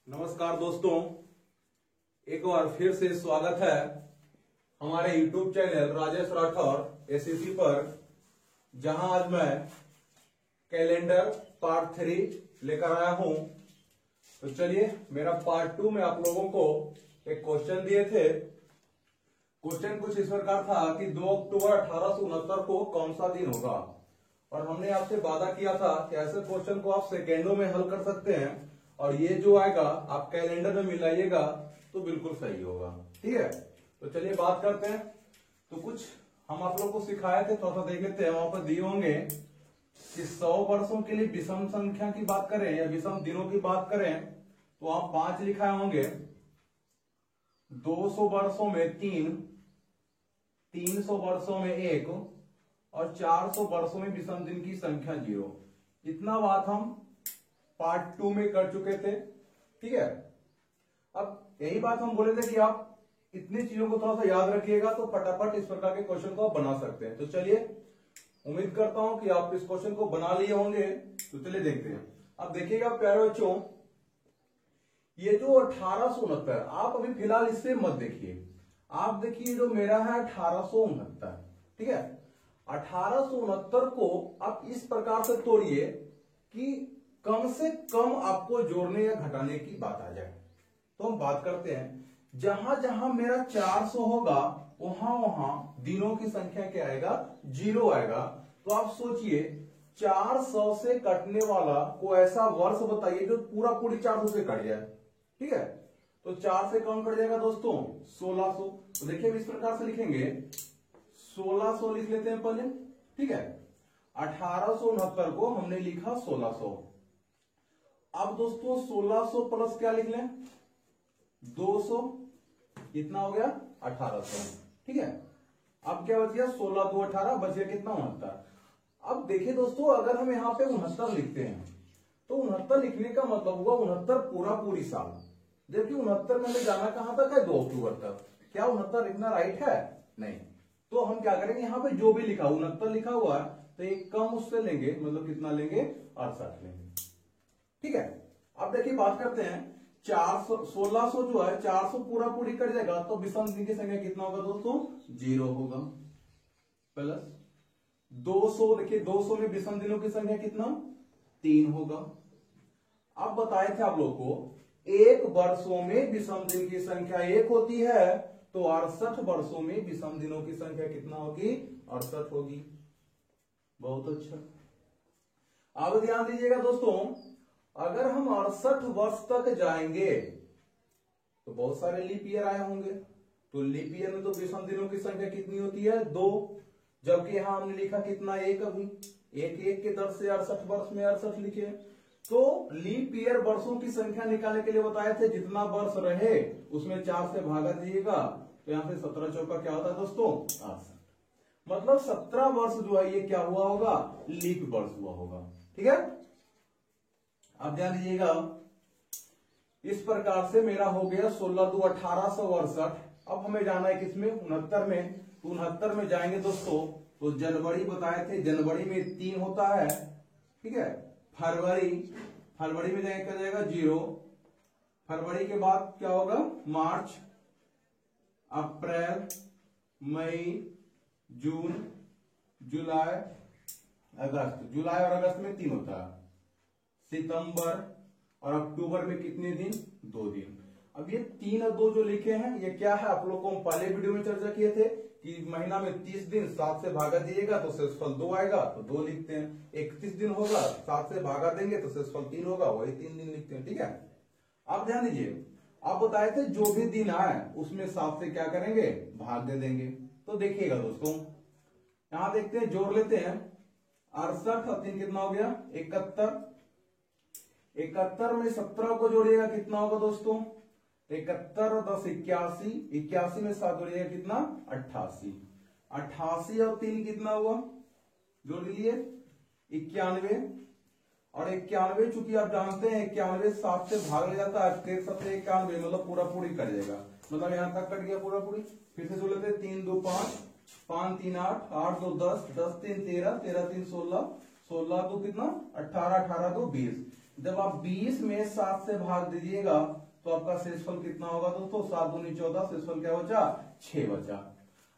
नमस्कार दोस्तों, एक बार फिर से स्वागत है हमारे YouTube channel Rajesh Rathore SSC पर, जहां आज मैं कैलेंडर पार्ट 3 लेकर आया हूं। तो चलिए, मेरा पार्ट 2 में आप लोगों को एक क्वेश्चन दिए थे। क्वेश्चन कुछ इस प्रकार था कि 2 अक्टूबर 1869 को कौन सा दिन होगा, और हमने आपसे वादा किया था कि ऐसे क्वेश्चन को आप सेकेंडों में हल कर सकते हैं, और ये जो आएगा आप कैलेंडर में मिलाइएगा तो बिल्कुल सही होगा। ठीक है, तो चलिए बात करते हैं। तो कुछ हम आप लोग को सिखाए थे, थोड़ा सा देख लेते हैं। वहां पर दिए होंगे कि 100 वर्षों के लिए विषम संख्या की बात करें या विषम दिनों की बात करें तो आप 5 लिखाए होंगे, 200 वर्षों में 3, 300 वर्षों में 1 और 400 वर्षों में विषम दिन की संख्या 0। इतना बात हम पार्ट 2 में कर चुके थे। ठीक है, अब यही बात हम बोले थे कि आप इतनी चीजों को थोड़ा सा याद रखिएगा तो फटाफट इस प्रकार के क्वेश्चन को आप बना सकते हैं। तो चलिए, उम्मीद करता हूं कि आप इस क्वेश्चन को बना लिए होंगे। तो चलिए देखते हैं। अब देखिएगा प्यारे बच्चों, ये जो 1869, आप अभी फिलहाल इससे मत देखिए, आप देखिए जो मेरा है 1869। ठीक है, 1869 को आप इस प्रकार से तोड़िए कि कम से कम आपको जोड़ने या घटाने की बात आ जाए। तो हम बात करते हैं, जहां जहां मेरा 400 होगा वहां वहां दिनों की संख्या क्या आएगा, 0 आएगा। तो आप सोचिए 400 से कटने वाला को ऐसा वर्ष बताइए जो पूरा पूरी 400 से कट जाए। ठीक है, तो 4 से कौन कट जाएगा दोस्तों, 1600। तो देखिए इस प्रकार से लिखेंगे, 1600 लिख लेते हैं पहले। ठीक है, 1869 को हमने लिखा 1600। अब दोस्तों 1600 प्लस क्या लिख लें, 200, कितना हो गया 1800। ठीक है, अब क्या बच गया, 16 2 18, बच गया कितना, 69। अब देखिए दोस्तों, अगर हम यहाँ पे 69 लिखते हैं तो 69 लिखने का मतलब हुआ 69 पूरी साल, जबकि 69 में हमें जाना कहां तक है, 2 अक्टूबर तक। क्या 69 लिखना राइट है, नहीं। तो हम क्या करेंगे, यहाँ पे जो भी लिखा 69 लिखा हुआ है तो एक कम उससे लेंगे, मतलब कितना लेंगे, 68 लेंगे। ठीक है, अब देखिए बात करते हैं, 400 1600 जो है 400 पूरा पूरी कट जाएगा तो विषम दिन की संख्या कितना होगा दोस्तों, 0 होगा। प्लस 200, देखिए 200 में विषम दिनों की संख्या कितना, 3 होगा। अब बताए थे आप लोग को, 1 वर्षों में विषम दिन की संख्या 1 होती है, तो 68 वर्षों में विषम दिनों की संख्या कितना होगी, 68 होगी। बहुत अच्छा। अब ध्यान दीजिएगा दोस्तों, अगर हम 68 वर्ष तक जाएंगे तो बहुत सारे लीप ईयर आए होंगे, तो लीप ईयर में तो विषम दिनों की संख्या कितनी होती है, 2, जबकि यहां हमने लिखा कितना, 1। अभी 1 के दर से 68 वर्ष में 68 लिखे। तो लीप ईयर वर्षों की संख्या निकालने के लिए बताए थे, जितना वर्ष रहे उसमें 4 से भागा दीजिएगा, तो यहां से 17 चौका क्या होता है दोस्तों, 68। मतलब 17 वर्ष जो है ये क्या हुआ होगा, लीप वर्ष हुआ होगा। ठीक है, अब ध्यान दीजिएगा, इस प्रकार से मेरा हो गया 16 2 1868। अब हमें जाना है किसमें, 69 में। तो 69 में जाएंगे दोस्तों, तो जनवरी बताए थे, जनवरी में 3 होता है। ठीक है, फरवरी में जाएंगे क्या जाएगा, 0। फरवरी के बाद क्या होगा, मार्च, अप्रैल, मई, जून, जुलाई, अगस्त। जुलाई और अगस्त में 3 होता है। सितंबर और अक्टूबर में कितने दिन, 2 दिन। अब ये 3 और 2 जो लिखे हैं ये क्या है, आप लोग को हम पहले वीडियो में चर्चा किए थे कि महीना में 30 दिन, 7 से भागा दिएगा तो शेषफल 2 आएगा, तो 2 लिखते हैं। 31 दिन होगा, 7 से भागा देंगे तो शेषफल 3 होगा, वही 3 दिन लिखते हैं। ठीक है, आप ध्यान दीजिए, आप बताए थे जो भी दिन आए उसमें 7 से क्या करेंगे, भाग दे देंगे। तो देखिएगा दोस्तों, यहां देखते हैं, जोड़ लेते हैं, 68 और 3 कितना हो गया, 71। 71 में 17 को जोड़िएगा कितना होगा दोस्तों, 71 और 10 81, 81 में 7 जोड़िएगा कितना, 88। 88 और 3 कितना हुआ, जोड़ लीजिए 91। और 91 चूंकि आप जानते हैं 91 7 से भाग ले जाता है, 63 से 91 मतलब पूरा पूरी कर जाएगा, मतलब यहां तक कट गया पूरा पूरी। फिर से जोड़ लेते हैं, 3 2 5, 5 3 8, 8 2 10, 10 3 13, 13 3 16, 16 2 कितना, 18, 18 2 20। जब आप 20 में 7 से भाग दीजिएगा तो आपका शेषफल कितना होगा दोस्तों? 7 दूनी 14, शेषफल क्या बचा? 6 बचा।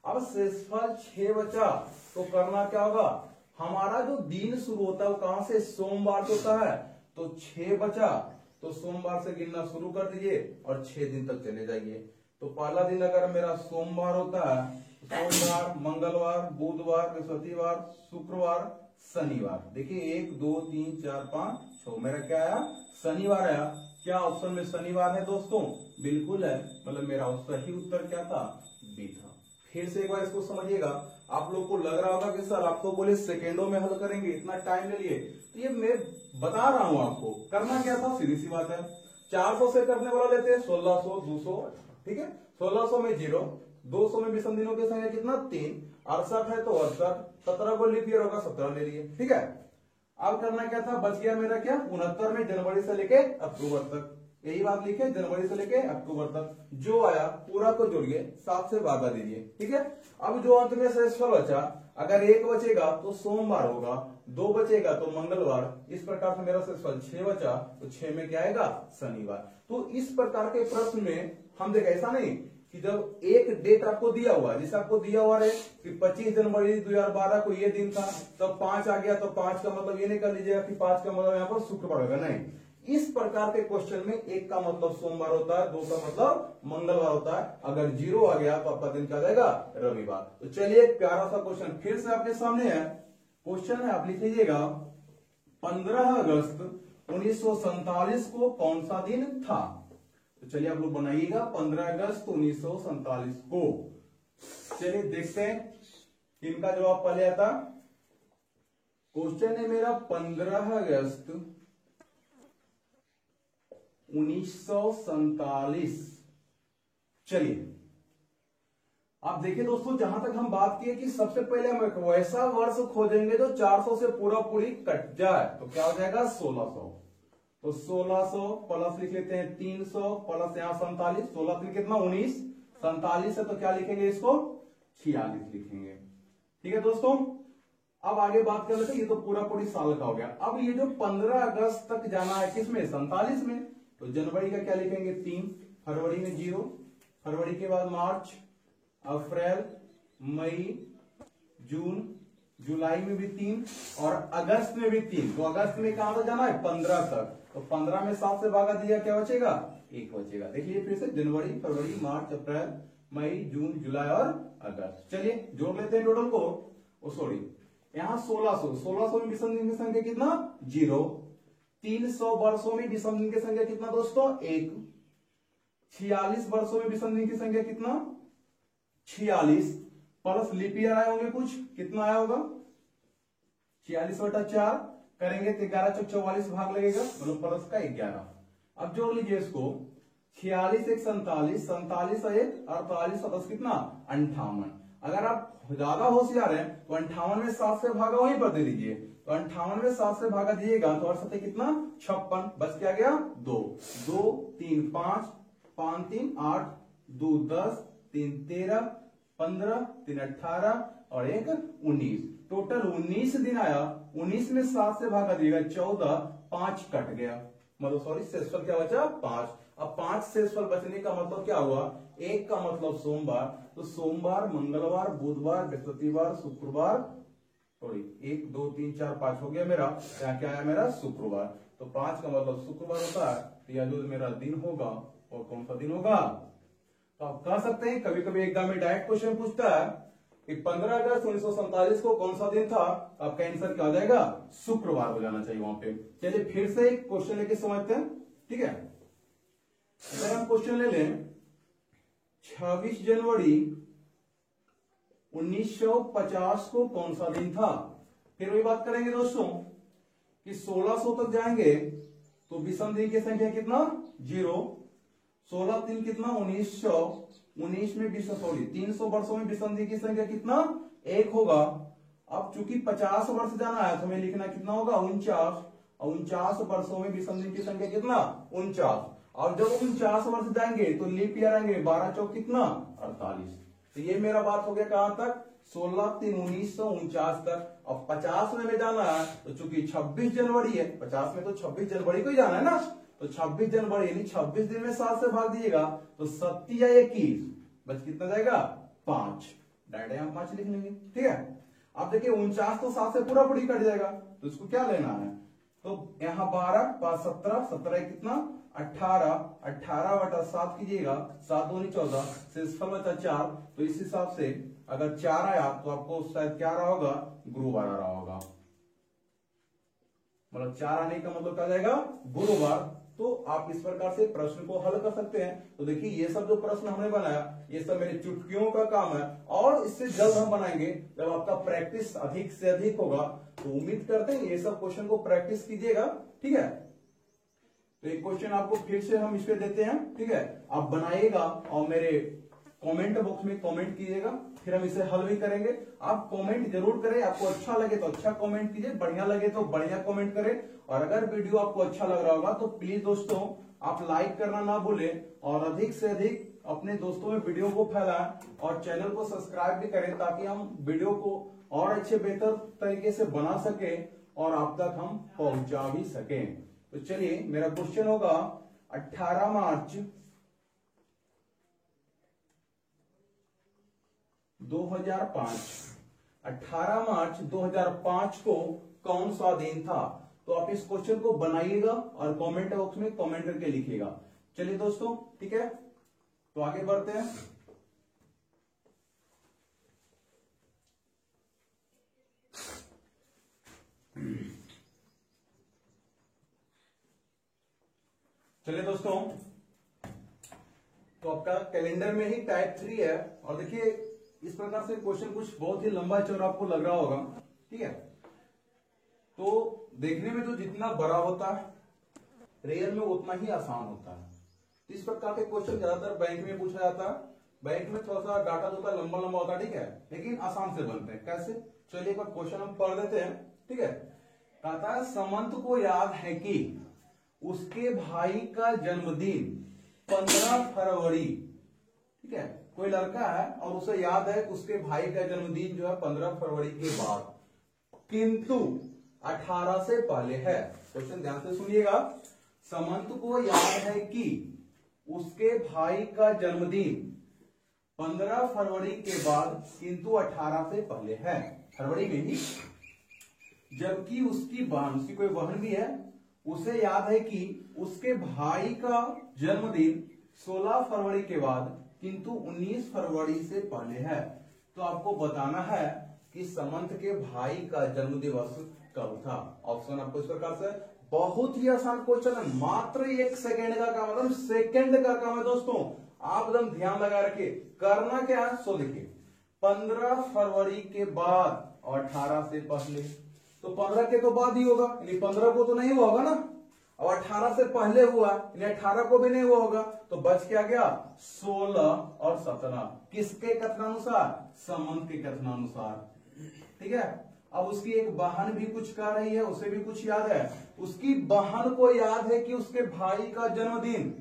अब शेषफल 6 बचा तो करना क्या होगा? हमारा जो दिन शुरू होता है वो कहां से? सोमवार से होता है। तो 6 बचा तो सोमवार से गिनना शुरू कर दीजिए और 6 दिन तक चले जाइए। तो पहला दिन अगर मेरा सोमवार होता है, सोमवार, मंगलवार, बुधवार, बृहस्पतिवार, शुक्रवार, शनिवार। देखिए 1 2 3 4 5 6 मेरा क्या आया? शनिवार आया। क्या ऑप्शन में शनिवार है दोस्तों? बिल्कुल है। मतलब मेरा सही उत्तर क्या था? बी था। फिर से एक बार इसको समझिएगा। आप लोग को लग रहा होगा कि सर आप तो बोले सेकेंडों में हल करेंगे, इतना टाइम ले लिए। तो ये मैं बता रहा हूं आपको। करना क्या था? सीधी सी बात है। 400 से करने वाला लेते हैं 1600, 200, ठीक है। 1600 में 0, 200 में विषम दिनों की संख्या कितना? 3, 68 है तो 68, 17 को लीप ईयर होगा 17 ले लिए, ठीक है। अब करना क्या था? बच गया मेरा क्या? 69 में जनवरी से लेके अक्टूबर तक। यही बात लिखे, जनवरी से लेके अक्टूबर तक जो आया पूरा को जोड़िए, 7 से भागा दीजिए, ठीक है। अब जो अंत में शेषफल बचा, अगर 1 बचेगा तो सोमवार होगा, 2 बचेगा तो मंगलवार। इस प्रकार से मेरा शेषफल 6 बचा तो 6 में क्या आएगा? शनिवार। तो इस प्रकार के प्रश्न में हम देखें, ऐसा नहीं कि जब एक डेट आपको दिया हुआ है, जैसे आपको दिया हुआ है कि 25 जनवरी 2012 को ये दिन था, तब 5 आ गया तो 5 का मतलब ये नहीं कर लीजिएगा कि 5 का मतलब यहाँ पर शुक्रवार होगा, नहीं। इस प्रकार के क्वेश्चन में 1 का मतलब सोमवार होता है, 2 का मतलब मंगलवार होता है। अगर 0 आ गया तो आपका दिन क्या जाएगा? रविवार। तो चलिए एक प्यारा सा क्वेश्चन फिर से आपके सामने है। क्वेश्चन है, आप लिख लीजिएगा 15 अगस्त 1947 को कौन सा दिन था? तो चलिए आप लोग बनाइएगा 15 अगस्त 1947 को। चलिए देखते हैं इनका जवाब पहले आता। क्वेश्चन है मेरा 15 अगस्त 1947। चलिए आप देखिए दोस्तों, जहां तक हम बात किए कि सबसे पहले हम एक वैसा वर्ष खोजेंगे जो 400 से पूरा पूरी कट जाए, तो क्या हो जाएगा? 1600। तो 1600 प्लस लिख लेते हैं 300 प्लस यहाँ 47, 16 3 कितना? 19, 47 है तो क्या लिखेंगे इसको? 46 लिखेंगे, ठीक है दोस्तों। अब आगे बात कर लेते हैं, ये तो पूरा पूरी साल का हो गया। अब ये जो 15 अगस्त तक जाना है किसमें? 47 में। तो जनवरी का क्या लिखेंगे? 3, फरवरी में 0, फरवरी के बाद मार्च, अप्रैल, मई, जून, जुलाई में भी 3 और अगस्त में भी 3। तो अगस्त में कहां तक जाना है? 15 तक। तो 15 में 7 से भागा दिया, क्या बचेगा? 1 बचेगा। देखिए फिर से जनवरी, फरवरी, मार्च, अप्रैल, मई, जून, जुलाई और अगस्त। चलिए जोड़ लेते हैं टोटल को। सॉरी, यहाँ 1600 में विषम दिन की संख्या कितना? 0। 300 वर्षों में विषम दिन की संख्या कितना दोस्तों? 1। 46 वर्षों में विषम दिन की संख्या कितना? 46 प्लस लीप ईयर आए होंगे कुछ, कितना आया होगा? 46/4 करेंगे तो 11 चौक 44 भाग लगेगा, मतलब प्लस का 11। अब जोड़ लीजिए इसको, 46 1 47, 47 1 48 और 10 कितना? 58। अगर आप ज्यादा होशियार हैं तो 58 में 7 से भागा वहीं पर दे दीजिए। तो 58 में 7 से भागा दिएगा तो 8 कितना? 56। बच क्या गया? 2 2 3 5 5 3 8 2 10 3 13 15 3 18 और 1 19। टोटल 19 दिन आया। 19 में 7 से भागा दिएगा 14, 5 कट गया, मतलब सॉरी शेषफल क्या बचा? 5। अब 5 शेषफल बचने का मतलब क्या हुआ? 1 का मतलब सोमवार। तो सोमवार, मंगलवार, बुधवार, बृहस्पतिवार, शुक्रवार, सॉरी 1 2 3 4 5 हो गया मेरा। यहाँ क्या आया मेरा? शुक्रवार। तो 5 का मतलब शुक्रवार होता है। तो यह जो मेरा दिन होगा और कौन सा दिन होगा? तो आप कह सकते हैं, कभी कभी एग्जाम में डायरेक्ट क्वेश्चन पूछता है कि 15 अगस्त 1947 को कौन सा दिन था? आपका आंसर क्या हो जाएगा? शुक्रवार हो जाना चाहिए वहां पे। चलिए फिर से एक क्वेश्चन लेके समझते हैं, ठीक है। अगर हम क्वेश्चन ले लें 26 जनवरी 1950 को कौन सा दिन था? फिर वही बात करेंगे दोस्तों कि 1600 तक जाएंगे तो विषम दिन की संख्या कितना? 0। 16 3 कितना? 1900। 19 में 300 वर्षों में विषम दिन की संख्या कितना? 1 होगा। अब चूंकि 50 वर्ष जाना है तो हमें लिखना कितना होगा? 49। 49 वर्षों में विषम दिन की संख्या कितना? 49। और जब 49 वर्ष जाएंगे तो लीप ईयर आएंगे, 12 चौक कितना? 48। तो ये मेरा बात हो गया कहां तक? 16/3/1949 तक। अब 50 में जाना है तो चूंकि 26 जनवरी है, 50 में तो 26 जनवरी को ही जाना है ना, तो 26 जनवरी यानी 26 दिन में 7 से भाग दीजिएगा तो 7 या 21 बस कितना जाएगा 5, डायरेक्ट यहां 5 लिख लेंगे। ठीक है, अब देखिए 49 तो 7 से पूरा पूरी कट जाएगा, तो इसको क्या लेना है, तो यहाँ 12 5 17 17 कितना 18, 18/7 कीजिएगा, 7 दूनी 14, शेषफल बचा 4। तो इस हिसाब से अगर 4 आया तो आपको शायद क्या रहा होगा, गुरुवार आ रहा होगा, मतलब 4 आने का मतलब क्या जाएगा गुरुवार। तो आप इस प्रकार से प्रश्न को हल कर सकते हैं। तो देखिए ये सब जो प्रश्न हमने बनाया ये सब मेरे चुटकियों का काम है, और इससे जल्द हम बनाएंगे जब आपका प्रैक्टिस अधिक से अधिक होगा। तो उम्मीद करते हैं ये सब क्वेश्चन को प्रैक्टिस कीजिएगा। ठीक है, तो एक क्वेश्चन आपको फिर से हम इस पे देते हैं। ठीक है, आप बनाइएगा और मेरे कमेंट बॉक्स में कमेंट कीजिएगा, फिर हम इसे हल भी करेंगे। आप कमेंट जरूर करें, आपको अच्छा लगे तो अच्छा कमेंट कीजिए, बढ़िया लगे तो बढ़िया कमेंट करें। और अगर वीडियो आपको अच्छा लग रहा होगा तो प्लीज दोस्तों आप लाइक करना ना भूलें, और अधिक से अधिक अपने दोस्तों में वीडियो को फैलाएं, और चैनल को सब्सक्राइब भी करें ताकि हम वीडियो को और अच्छे बेहतर तरीके से बना सके और आप तक हम पहुंचा भी सकें। तो चलिए मेरा क्वेश्चन होगा 18 मार्च 2005, 18 मार्च 2005 को कौन सा दिन था। तो आप इस क्वेश्चन को बनाइएगा और कमेंट बॉक्स में कमेंट करके लिखिएगा। चलिए दोस्तों ठीक है, तो आगे बढ़ते हैं। चलिए दोस्तों, तो आपका कैलेंडर में ही टाइप 3 है, और देखिए इस प्रकार से क्वेश्चन कुछ बहुत ही लंबा चौड़ा आपको लग रहा होगा। ठीक है, तो देखने में तो जितना बड़ा होता है रियल में उतना ही आसान होता है। तो इस प्रकार के क्वेश्चन ज्यादातर बैंक में पूछा जाता है। बैंक में थोड़ा सा डाटा जो होता है लंबा लंबा होता है, ठीक है, लेकिन आसान से बनते हैं। कैसे, चलिए एक बार क्वेश्चन हम पढ़ देते हैं। ठीक है, कहता है समंत को याद है कि उसके भाई का जन्मदिन 15 फरवरी, ठीक है, कोई लड़का है और उसे याद है कि उसके भाई का जन्मदिन जो है 15 फरवरी के बाद, किंतु 18 से पहले है। क्वेश्चन ध्यान से सुनिएगा, समंत को याद है कि उसके भाई का जन्मदिन 15 फरवरी के बाद किंतु 18 से पहले है, फरवरी में ही, जबकि उसकी बहन, उसकी कोई बहन भी है, उसे याद है कि उसके भाई का जन्मदिन 16 फरवरी के बाद किंतु 19 फरवरी से पहले है। तो आपको बताना है कि समंत के भाई का जन्म दिवस कब था। ऑप्शन आपको इस प्रकार से, बहुत ही आसान क्वेश्चन है, मात्र 1 सेकेंड का काम, मतलब सेकेंड का काम है दोस्तों। आप एकदम ध्यान लगा रखिए, करना क्या है, सो देखिए 15 फरवरी के बाद और 18 से पहले, तो 15 के तो बाद ही होगा, यानी 15 को तो नहीं हुआ होगा ना, और 18 से पहले हुआ यानी 18 को भी नहीं हुआ होगा, तो बच क्या गया 16 और 17। किसके कथनानुसार, समंत के कथनानुसार। ठीक है, अब उसकी एक बहन भी कुछ कर रही है, उसे भी कुछ याद है, उसकी बहन को याद है कि उसके भाई का जन्मदिन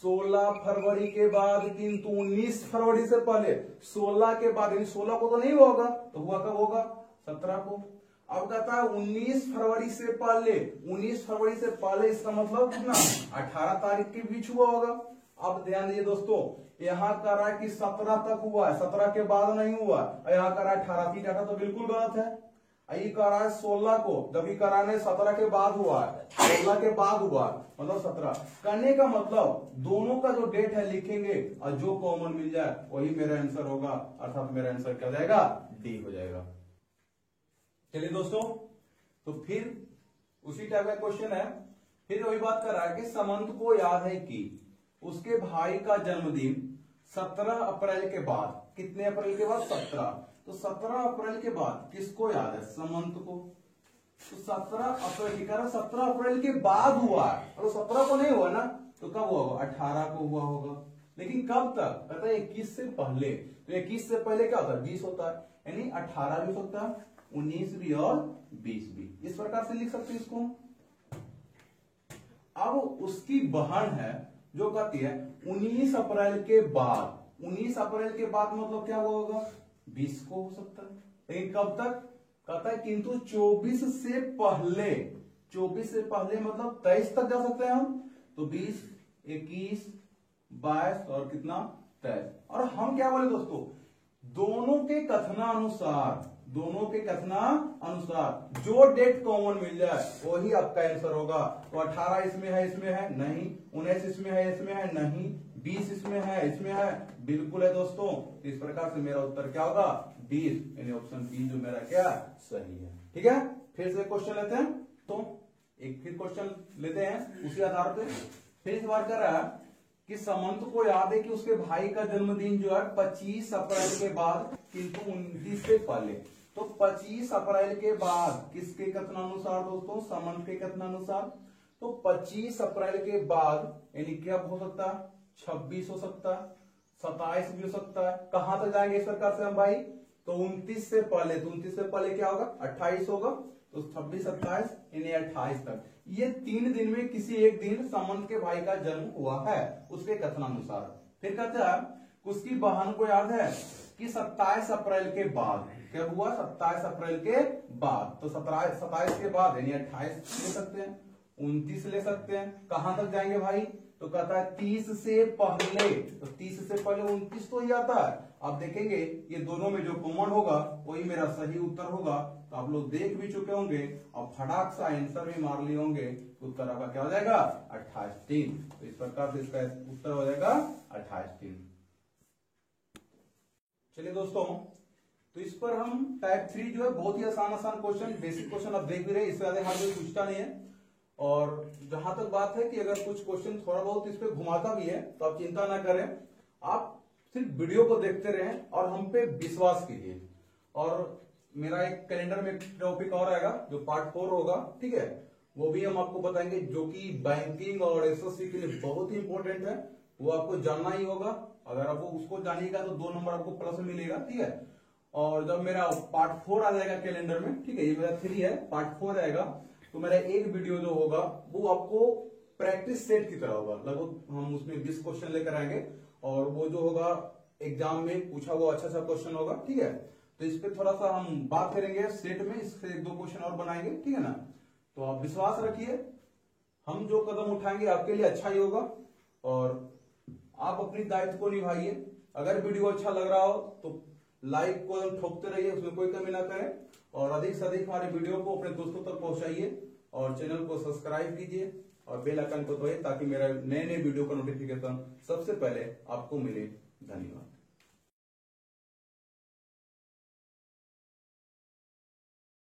16 फरवरी के बाद किंतु 19 फरवरी से पहले, 16 के बाद, यानी 16 को तो नहीं हुआ होगा, तो हुआ कब होगा 17 को। अब कहता है 19 फरवरी से पहले, 19 फरवरी से पहले इसका मतलब कितना 18 तारीख के बीच हुआ होगा। अब ध्यान दीजिए दोस्तों, यहाँ कर रहा है कि 17 तक हुआ है, 17 के बाद नहीं हुआ, और यहाँ कर रहा है 18 की डाटा तो बिल्कुल गलत है। ये कर रहा है 16 को, जबकि कराने 17 के बाद हुआ है, 16 के बाद हुआ मतलब 17। करने का मतलब दोनों का जो डेट है लिखेंगे और जो कॉमन मिल जाए वही मेरा आंसर होगा, अर्थात मेरा आंसर क्या जाएगा, डी हो जाएगा। चलिए दोस्तों, तो फिर उसी टाइप का क्वेश्चन है, फिर वही बात कर रहा है कि समंत को याद है कि उसके भाई का जन्मदिन 17 अप्रैल के बाद, कितने अप्रैल के बाद 17, तो 17 अप्रैल के बाद किसको याद है, समंत को। तो 17 अप्रैल की, 17 अप्रैल के बाद हुआ है, और 17 को नहीं हुआ ना, तो कब हुआ होगा 18 को हुआ होगा, लेकिन कब तक, कहता है 21 से पहले। तो 21 से पहले क्या होता है 20 होता है, यानी 18 भी होता है, 19 भी और 20 भी, इस प्रकार से लिख सकते हैं इसको। अब उसकी बहन है जो कहती है 19 अप्रैल के बाद, 19 अप्रैल के बाद मतलब क्या हुआ होगा 20 को हो सकता है, लेकिन कब तक कहता है किंतु 24 से पहले, 24 से पहले मतलब 23 तक जा सकते हैं हम। तो 20, 21, 22 और कितना 23। और हम क्या बोले दोस्तों, दोनों के कथनानुसार, दोनों के कथनानुसार जो डेट कॉमन मिल जाए वही आपका आंसर होगा। तो 18 इसमें है नहीं, 19 इसमें है नहीं, 20 इसमें है बिल्कुल है दोस्तों। इस प्रकार से मेरा उत्तर क्या होगा 20, यानी ऑप्शन बी जो मेरा क्या सही है। ठीक है, फिर से क्वेश्चन लेते हैं। तो एक फिर क्वेश्चन लेते हैं उसी आधार पे। फिर इस बार कर रहा है कि समंत को याद है कि उसके भाई का जन्मदिन जो है 25 अप्रैल के बाद किंतु 29 से पहले। तो 25 अप्रैल के बाद किसके कथनानुसार दोस्तों, समंत के कथनानुसार। तो 25 अप्रैल के बाद यानी क्या हो सकता है, 26 हो सकता है, 27 भी हो सकता है। कहां तक जाएंगे इस प्रकार से हम भाई, तो 29 से पहले, तो 29 से पहले क्या होगा 28 होगा। तो 26, 27 यानी 28 तक, ये 3 दिन में किसी एक दिन समंत के भाई का जन्म हुआ है उसके कथनानुसार। फिर कहते हैं उसकी बहन को याद है कि 27 अप्रैल के बाद क्या हुआ, 27 अप्रैल के बाद। तो 27 के बाद यानी 28 ले सकते हैं, 29 ले सकते हैं। कहां तक जाएंगे भाई, तो कहता है 30 से पहले। तो 30 से पहले 29 तो ही आता है। आप देखेंगे ये दोनों में जो कॉमन होगा वही मेरा सही उत्तर होगा। तो आप लोग देख भी चुके होंगे और फटाक सा आंसर भी मार लिए होंगे। उत्तर आपका क्या हो जाएगा 28। तो इस प्रकार से इसका उत्तर हो जाएगा 28। चलिए दोस्तों, तो इस पर हम टाइप 3 जो है बहुत ही आसान क्वेश्चन, बेसिक क्वेश्चन आप देख भी रहे, इससे ज्यादा हार्ड कोई पूछता नहीं है। और जहां तक बात है कि अगर कुछ क्वेश्चन थोड़ा बहुत इस पे घुमाता भी है तो आप चिंता ना करें, आप सिर्फ वीडियो को देखते रहें और हम पे विश्वास कीजिए। और मेरा एक कैलेंडर में टॉपिक और आएगा जो पार्ट 4 होगा, ठीक है, वो भी हम आपको बताएंगे जो कि बैंकिंग और एसएससी के लिए बहुत ही इंपॉर्टेंट है। वो आपको जानना ही होगा। अगर आपको उसको जानिएगा तो 2 नंबर आपको प्लस में मिलेगा, ठीक है। और जब मेरा पार्ट 4 आ जाएगा कैलेंडर में, ठीक है, ये मेरा 3 है, पार्ट 4 आएगा, तो मेरा एक वीडियो जो होगा वो आपको प्रैक्टिस सेट की तरह होगा। लगभग हम उसमें 20 क्वेश्चन लेकर आएंगे और वो जो होगा एग्जाम में पूछा हुआ अच्छा क्वेश्चन होगा, ठीक है। तो इस पे थोड़ा सा हम बात करेंगे सेट में, इससे 1-2 क्वेश्चन और बनाएंगे, ठीक है ना। तो आप विश्वास रखिए, हम जो कदम उठाएंगे आपके लिए अच्छा ही होगा और आप अपनी दायित्व को निभाइए। अगर वीडियो अच्छा लग रहा हो तो लाइक को ठोकते रहिए, उसमें कोई कमी ना करें। और अधिक से अधिक हमारे वीडियो को अपने दोस्तों तक पहुंचाइए और चैनल को सब्सक्राइब कीजिए और बेल आइकन को दबाइए ताकि मेरा नए वीडियो का नोटिफिकेशन सबसे पहले आपको मिले। धन्यवाद।